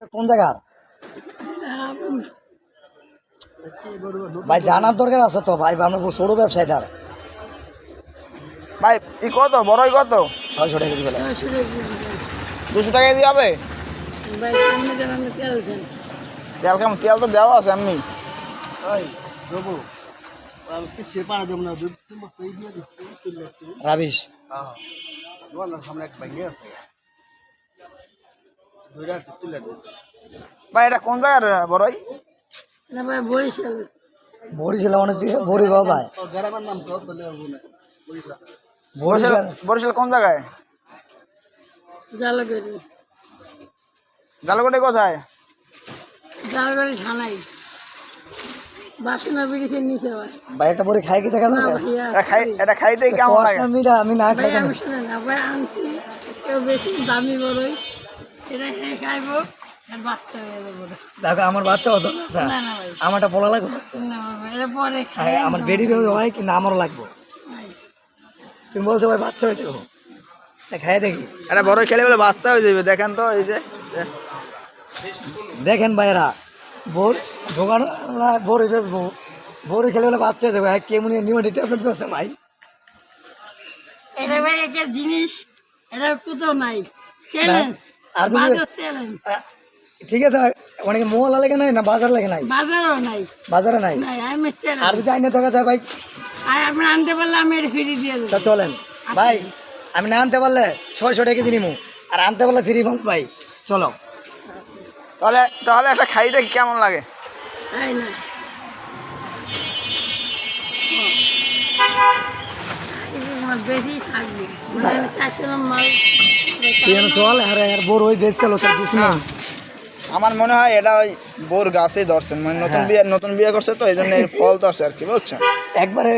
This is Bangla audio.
কোন জায়গার ভাই জানার দরকার আছে তো ভাই, আমরা ছোট ব্যবসায়ীদার। ভাই ই কত বড়ই কত? 600 টাকা কেজি বলে। 200 টাকা কেজি হবে। তেল কেমন? তেল তো দেওয়া আছে এমনি। রাবিশ ভাই এটা কোন জায়গার বড়ই? বরিশাল অনেক বড়ি পাওয়া যায়। বরিশাল বরিশাল কোন জায়গায়? জালগড়ি কোথায়? জালগাড়ি থানায় বাসনা ব্রিজের নিচে ভাই। ভাই একটা বড়ি খাই কি দেখা না যাবে? ভাইয়া, এটা খাইতে কেমন লাগে? আমি না ভাই খাই আমি শুনে না ভাই, আনছি কেউ বেশি দামি বড়ই, এটা খেয়ে খাইবো আর বাচ্চা হয়ে যাবে বড়। দেখো আমার বাচ্চা হতো না স্যার, না না ভাই, আমারটা পোলা লাগবে। না ভাই, এটা পরে খাই। আমার বেডি হয় কিন্তু আমারও লাগবে। তুমি বলছো ভাই বাচ্চা হয়ে যাবো, খাই দেখি। এটা বড়ই খেলে বলে বাচ্চা হয়ে যাবে। দেখেন তো এই যে দেখেন ভাইরা, বোর দোকান বড়ি বেচবো, বড়ি খেলে বলে বাচ্চা হয়ে যাবে। কেমন নিউটি ট্যাবলেট বেছে ভাই। এটা ভাই একটা জিনিস, এটা কোথাও নাই। চ্যালেঞ্জ, আর তুমি বাজার চ্যালেঞ্জ। ঠিক আছে, অনেকে মোল লাগে নাই না বাজার লাগে নাই, বাজারও নাই, বাজারে নাই। নাই আমি আর চ্যালেঞ্জ। যদি আইনে দেখা যায় ভাই, আর আপনি আনতে পারলে আমি এটা ফ্রি দিয়ে তা দেবো। চলেন ভাই। আমি না আনতে পারলে 600 টাকা কেজি নিমু, আর আনতে পারলে ফ্রি পাবো ভাই। চলো তাহলে তাহলে একটা খাইতে কেমন লাগে? তাই না, আমার বেশি থাকবে মানে আমি চাইছিলাম মাল। তুই যেন চল, আর আর বড় ওই বেচ চলো তোর কিছু না। আমার মনে হয় এটা ওই বোর গাছেই ধরছেন, মানে নতুন বিয়ে করছে তো এই জন্য এর ফল ধরছে আর কি, বুঝছেন? একবারে